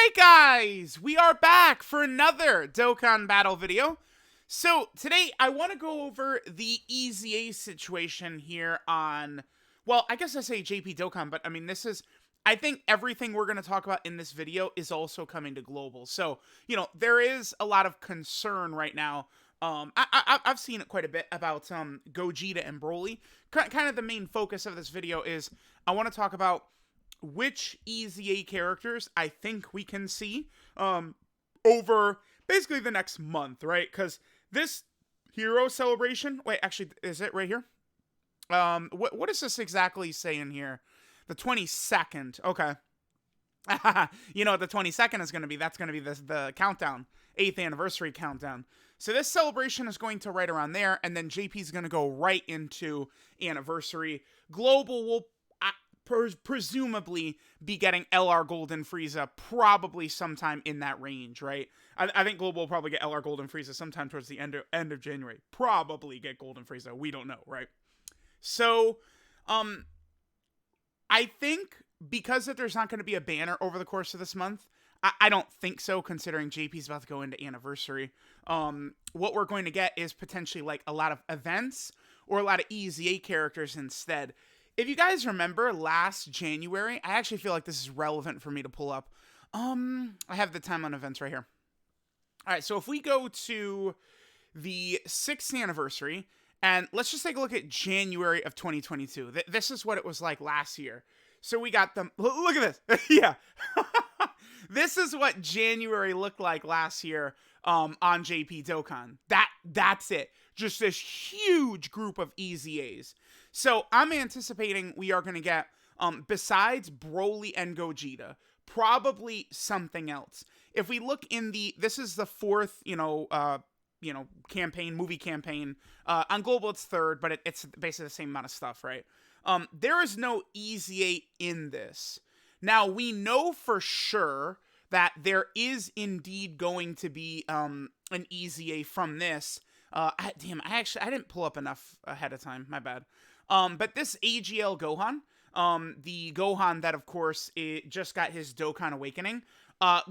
Alright guys, we are back for another Dokkan battle video. So today I want to go over the EZA situation here on, well, I guess I say JP Dokkan, but I mean I think everything we're going to talk about in this video is also coming to global. So, there is a lot of concern right now. I've seen it quite a bit about Gogeta and BROLY. Kind of the main focus of this video is I want to talk about which EZA characters I think we can see over basically the next month, right? Because this hero celebration, wait, actually, is it right here? What does this exactly say in here? The 22nd, okay. You know what the 22nd is going to be? That's going to be the countdown, 8th anniversary countdown. So this celebration is going to right around there, and then JP is going to go right into anniversary. Global will presumably be getting LR Golden Frieza probably sometime in that range, right? I think Global will probably get LR Golden Frieza sometime towards the end of January. Probably get Golden Frieza. We don't know, right? So, I think because that there's not going to be a banner over the course of this month, I don't think so, considering JP's about to go into anniversary. What we're going to get is potentially like a lot of events or a lot of EZA characters instead. If you guys remember last January, I actually feel like this is relevant for me to pull up. I have the time on events right here. All right, so if we go to the 6th anniversary, and let's just take a look at January of 2022. This is what it was like last year. So we got them. Look at this. Yeah. This is what January looked like last year on JP Dokkan. That's it. Just this huge group of EZAs. So I'm anticipating we are going to get, besides Broly and Gogeta, probably something else. If we look in this is the 4th, movie campaign. On Global, it's 3rd, but it's basically the same amount of stuff, right? There is no EZA in this. Now, we know for sure that there is indeed going to be an EZA from this. I didn't pull up enough ahead of time. My bad. But this AGL Gohan, the Gohan that, of course, it just got his Dokkan Awakening.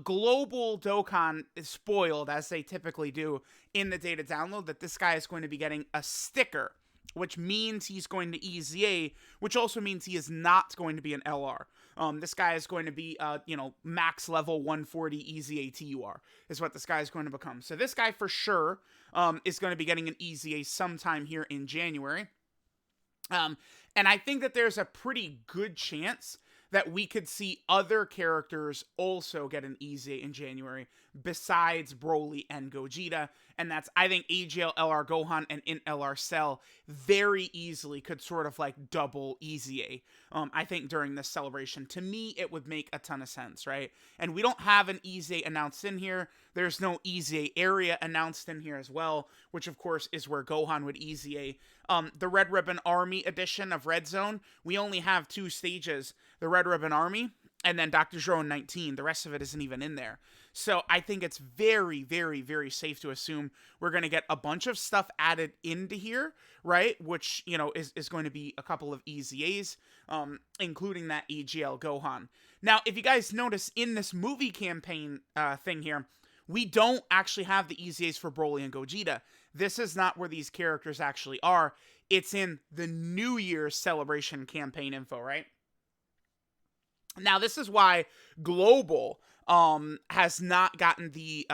Global Dokkan is spoiled, as they typically do in the data download, that this guy is going to be getting a sticker, which means he's going to EZA, which also means he is not going to be an LR. This guy is going to be, max level 140 EZA TUR is what this guy is going to become. So this guy for sure is going to be getting an EZA sometime here in January. And I think that there's a pretty good chance that we could see other characters also get an EZA in January besides Broly and Gogeta. And that's, I think, AGL LR Gohan and in LR Cell very easily could sort of like double EZA. I think during this celebration, to me, it would make a ton of sense, right? And we don't have an EZA announced in here. There's no EZA area announced in here as well, which of course is where Gohan would EZA. The Red Ribbon Army edition of Red Zone, we only have 2 stages. The Red Ribbon Army, and then Dr. Zero 19. The rest of it isn't even in there. So I think it's very, very, very safe to assume we're going to get a bunch of stuff added into here, right? Which, is going to be a couple of EZAs, including that AGL Gohan. Now, if you guys notice in this movie campaign thing here, we don't actually have the EZAs for Broly and Gogeta. This is not where these characters actually are. It's in the New Year's celebration campaign info, right? Now, this is why Global has not gotten the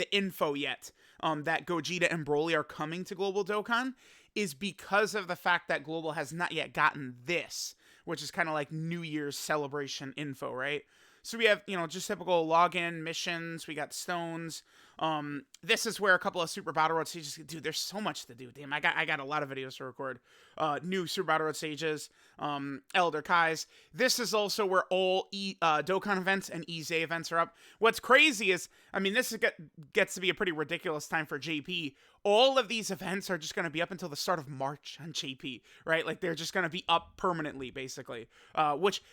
info yet that Gogeta and Broly are coming to Global Dokkan, is because of the fact that Global has not yet gotten this, which is kind of like New Year's celebration info, right? So we have, just typical login missions. We got stones. This is where a couple of Super Battle Road stages. Dude, there's so much to do. Damn, I got a lot of videos to record. New Super Battle Road stages. Elder Kai's. This is also where all Dokkan events and EZA events are up. What's crazy is, this gets to be a pretty ridiculous time for JP. All of these events are just going to be up until the start of March on JP, right? Like, they're just going to be up permanently, basically. Which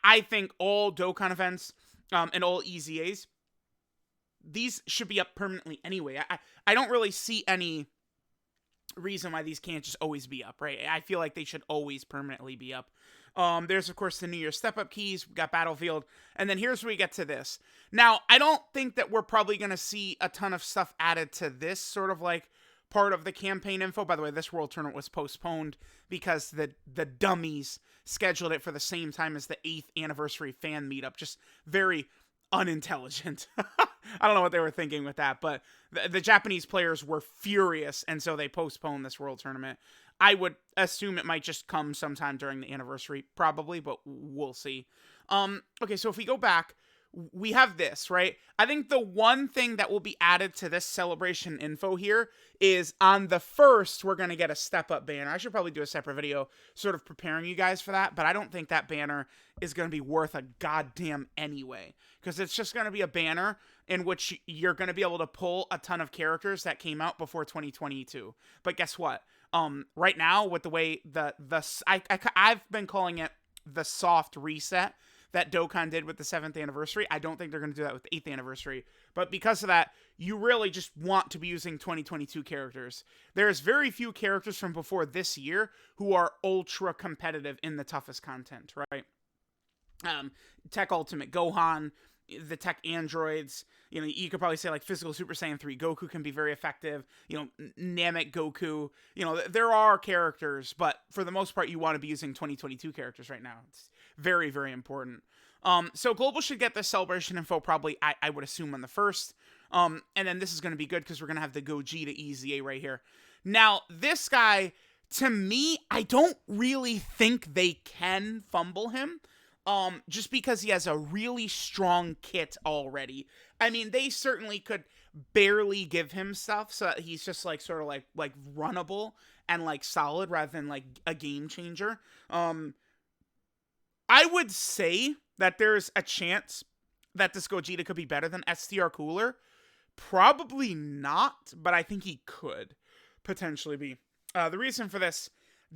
I think all Dokkan events and all EZAs, these should be up permanently anyway. I don't really see any reason why these can't just always be up, right? I feel like they should always permanently be up. There's, of course, the New Year step-up keys. We got Battlefield. And then here's where we get to this. Now, I don't think that we're probably going to see a ton of stuff added to this sort of like part of the campaign info. By the way, this World Tournament was postponed because the dummies scheduled it for the same time as the 8th anniversary fan meetup. Just very unintelligent. I don't know what they were thinking with that, but the Japanese players were furious, and so they postponed this World Tournament. I would assume it might just come sometime during the anniversary, probably, but we'll see. Okay, so if we go back, we have this, right? I think the one thing that will be added to this celebration info here is on the 1st, we're going to get a step-up banner. I should probably do a separate video sort of preparing you guys for that, but I don't think that banner is going to be worth a goddamn anyway, because it's just going to be a banner in which you're going to be able to pull a ton of characters that came out before 2022. But guess what? Right now, with the way I've been calling it the soft reset that Dokkan did with the 7th anniversary. I don't think they're going to do that with the 8th anniversary. But because of that, you really just want to be using 2022 characters. There's very few characters from before this year who are ultra competitive in the toughest content, right? Tech Ultimate Gohan, the tech androids, you know, you could probably say like Physical Super Saiyan 3 Goku can be very effective, you know, Namek Goku, you know, there are characters, but for the most part, you want to be using 2022 characters right now. It's very, very important. So Global should get the celebration info probably, I would assume, on the 1st. And then this is going to be good because we're going to have the Gogeta EZA right here. Now, this guy, to me, I don't really think they can fumble him. Just because he has a really strong kit already. I mean, they certainly could barely give him stuff so that he's just like sort of like runnable and like solid rather than like a game changer. I would say that there's a chance that this Gogeta could be better than STR Cooler. Probably not, but I think he could potentially be. The reason for this,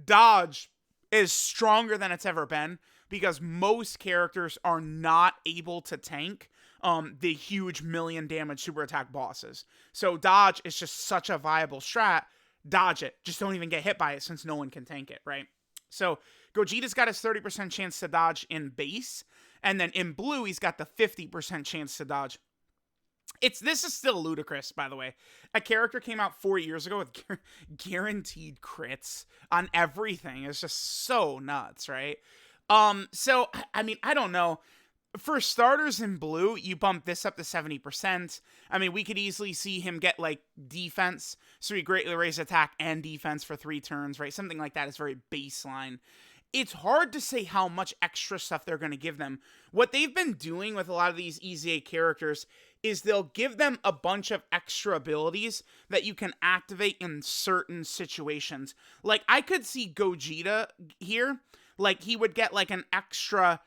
dodge is stronger than it's ever been, because most characters are not able to tank the huge million damage super attack bosses. So dodge is just such a viable strat. Dodge it. Just don't even get hit by it since no one can tank it, right? So Gogeta's got his 30% chance to dodge in base, and then in blue, he's got the 50% chance to dodge. This is still ludicrous, by the way. A character came out 4 years ago with guaranteed crits on everything. It's just so nuts, right? So, I mean, I don't know. For starters in blue, you bump this up to 70%. I mean, we could easily see him get, like, defense. So he greatly raise attack and defense for 3 turns, right? Something like that is very baseline. It's hard to say how much extra stuff they're going to give them. What they've been doing with a lot of these EZA characters is they'll give them a bunch of extra abilities that you can activate in certain situations. Like, I could see Gogeta here. Like, he would get, like, an extra,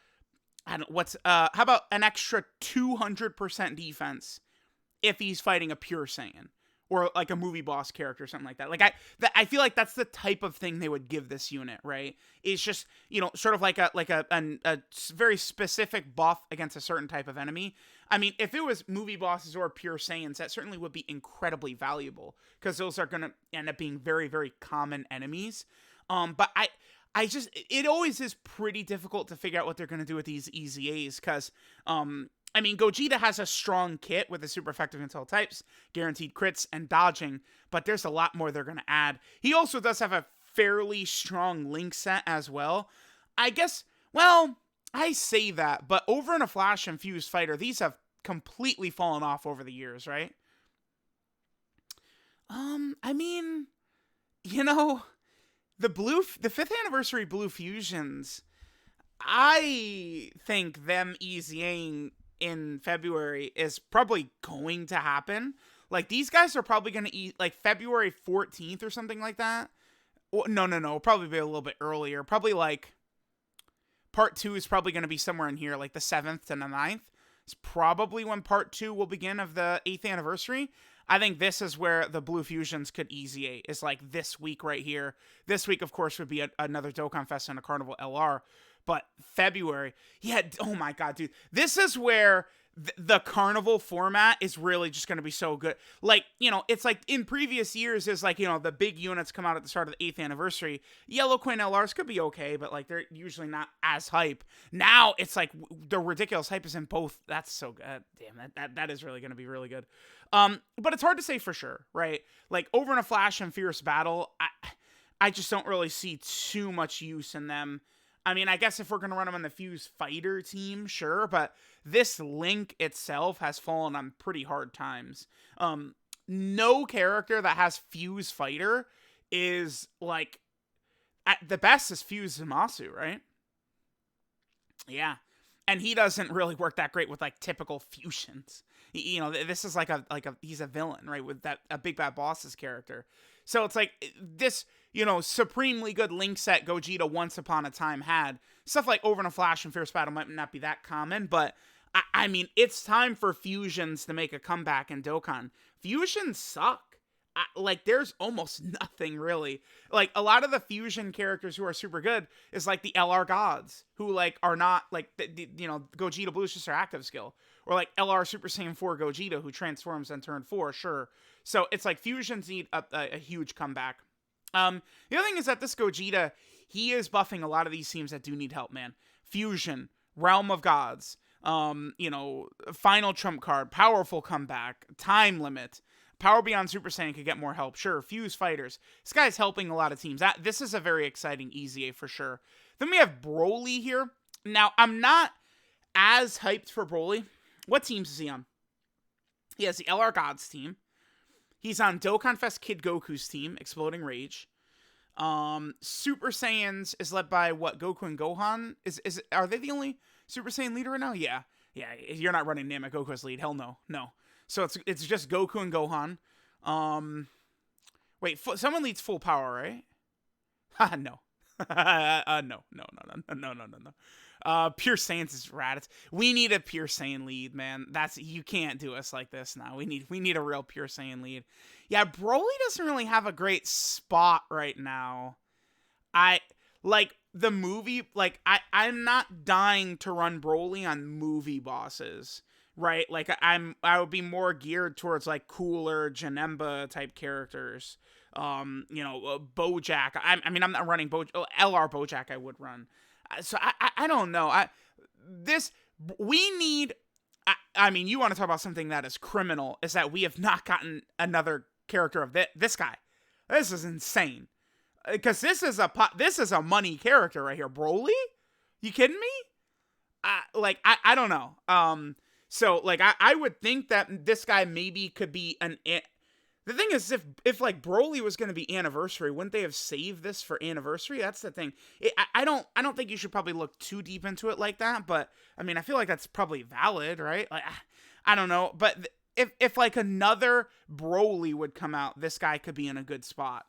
I don't know, how about an extra 200% defense if he's fighting a pure Saiyan? Or, like, a movie boss character or something like that. Like, I feel like that's the type of thing they would give this unit, right? It's just, you know, sort of like a very specific buff against a certain type of enemy. I memean, if it was movie bosses or pure Saiyans, that certainly would be incredibly valuable, because those are going to end up being very, very common enemies. But it always is pretty difficult to figure out what they're going to do with these EZAs, because, I mean, Gogeta has a strong kit with the super effective against all types, guaranteed crits, and dodging, but there's a lot more they're going to add. He also does have a fairly strong link set as well. I guess, well, I say that, but over in a Flash and Fuse Fighter, these have completely fallen off over the years, right? I mean, you know, the 5th anniversary Blue Fusions, I think them EZAing in February is probably going to happen. Like, these guys are probably going to eat, like, February 14th or something like that. No, probably be a little bit earlier. Probably, like, Part 2 is probably going to be somewhere in here, like the 7th to the 9th. It's probably when Part 2 will begin of the 8th anniversary. I think this is where the Blue Fusions could EZA, is like this week right here. This week, of course, would be another Dokkan Fest and a Carnival LR. But February, yeah, oh my god, dude. This is where the carnival format is really just going to be so good. Like, you know, it's like in previous years is like, you know, the big units come out at the start of the 8th anniversary. Yellow Queen LRs could be okay, but like they're usually not as hype. Now it's like the ridiculous hype is in both. That's so good. Damn, that is really going to be really good. But it's hard to say for sure, right? Like Over in a Flash and Fierce Battle, I just don't really see too much use in them. I mean, I guess if we're going to run them on the Fuse Fighter team, sure, but this Link itself has fallen on pretty hard times. No character that has Fuse Fighter is, like, at the best is Fuse Zamasu, right? Yeah. And he doesn't really work that great with, like, typical fusions. You know, this is like a he's a villain, right? With a Big Bad Boss's character. So it's like this, you know, supremely good Link set Gogeta once upon a time had. Stuff like Over in a Flash and Fierce Battle might not be that common, but I mean, it's time for fusions to make a comeback in Dokkan. Fusions suck. Like, there's almost nothing really. Like, a lot of the fusion characters who are super good is like the LR gods, who like are not like you know, Gogeta Blue is just their active skill, or like LR Super Saiyan 4 Gogeta who transforms on turn 4, sure. So it's like fusions need a huge comeback. The other thing is that this Gogeta, he is buffing a lot of these teams that do need help, man. Fusion, Realm of Gods, you know, Final Trump Card, Powerful Comeback, Time Limit, Power Beyond Super Saiyan could get more help, sure. Fuse Fighters, this guy's helping a lot of teams. This is a very exciting EZA for sure. Then we have BROLY here. Now, I'm not as hyped for BROLY. What teams is he on? He has the LR Gods team. He's on Dokkan Fest Kid Goku's team, Exploding Rage. Super Saiyans is led by what, Goku and Gohan? Are they the only Super Saiyan leader right now? Yeah. Yeah, you're not running Namek Goku as lead. Hell no. No. So it's just Goku and Gohan. Wait, someone leads full power, right? No. No. Pure Saiyans is rad. We need a Pure Saiyan lead, man. You can't do us like this now. We need a real Pure Saiyan lead. Yeah, Broly doesn't really have a great spot right now. I like the movie, like I'm not dying to run Broly on movie bosses, right? Like I would be more geared towards like cooler Janemba type characters. You know, Bojack. I mean, I'm not running LR Bojack. I would run. So I don't know. We need. I mean, you want to talk about something that is criminal? Is that we have not gotten another character of this guy? This is insane. Because this is a money character right here. Broly? You kidding me? I don't know. So like I would think that this guy maybe could be an. The thing is, if like Broly was going to be Anniversary, wouldn't they have saved this for Anniversary? That's the thing. I don't think you should probably look too deep into it like that. But I mean, I feel like that's probably valid, right? Like, I don't know. But if like another Broly would come out, this guy could be in a good spot.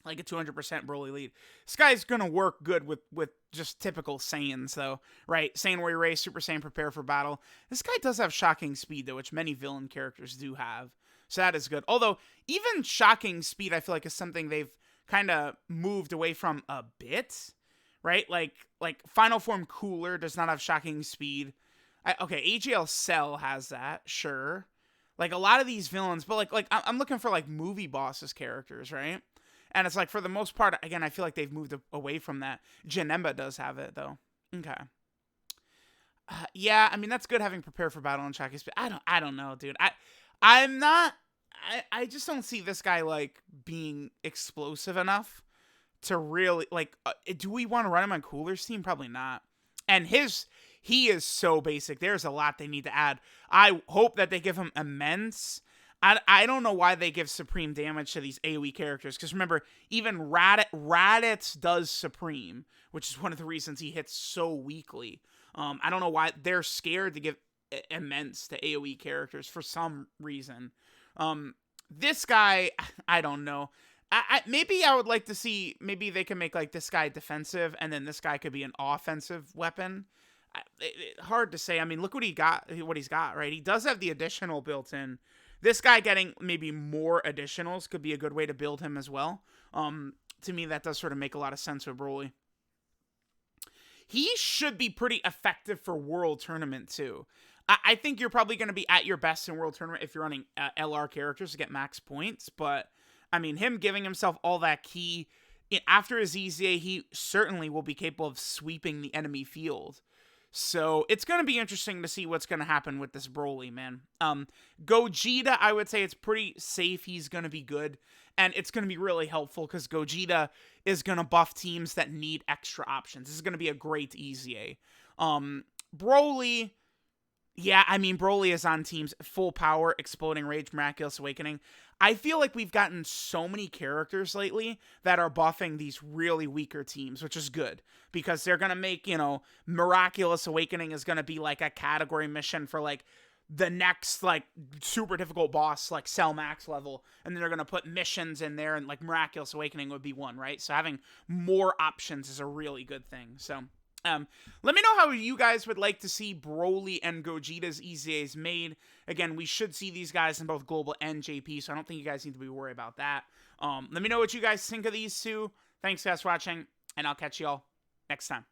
Like a 200% Broly lead. This guy's gonna work good with just typical Saiyans, though, right? Saiyan Warrior Race, Super Saiyan Prepare for Battle. This guy does have shocking speed, though, which many villain characters do have. So that is good. Although, even shocking speed, I feel like is something they've kind of moved away from a bit, right? Like Final Form Cooler does not have shocking speed. Okay, AGL Cell has that, sure. Like, a lot of these villains, but like I'm looking for, like, movie bosses characters, right? And it's like, for the most part, again, I feel like they've moved away from that. Janemba does have it, though. Okay. Yeah, I mean, that's good having Prepare for Battle and shocking speed. I don't know, dude. I just don't see this guy, like, being explosive enough to really, like, do we want to run him on Cooler's team? Probably not. And he is so basic. There's a lot they need to add. I hope that they give him immense. I don't know why they give supreme damage to these AoE characters, because remember, even Raditz does supreme, which is one of the reasons he hits so weakly. I don't know why they're scared to give immense to AoE characters for some reason. This guy, I don't know. Maybe I would like to see, maybe they can make like this guy defensive, and then this guy could be an offensive weapon. Hard to say. I mean, look what he's got, right? He does have the additional built in. This guy getting maybe more additionals could be a good way to build him as well. To me, that does sort of make a lot of sense with Broly. he should be pretty effective for World Tournament too. I think you're probably going to be at your best in World Tournament if you're running LR characters to get max points, but I mean, him giving himself all that ki after his EZA, he certainly will be capable of sweeping the enemy field. So it's going to be interesting to see what's going to happen with this Broly, man. Gogeta, I would say it's pretty safe. He's going to be good. And it's going to be really helpful because Gogeta is going to buff teams that need extra options. This is going to be a great EZA. Broly, yeah, I mean, Broly is on teams full power, Exploding Rage, Miraculous Awakening. I feel like we've gotten so many characters lately that are buffing these really weaker teams, which is good because they're going to make, you know, Miraculous Awakening is going to be like a category mission for like the next like super difficult boss, like Cell Max level. And then they're going to put missions in there and like Miraculous Awakening would be one, right? So having more options is a really good thing. So let me know how you guys would like to see Broly and Gogeta's EZAs made. Again, we should see these guys in both Global and JP, so I don't think you guys need to be worried about that. Let me know what you guys think of these two. Thanks, guys, for watching, and I'll catch y'all next time.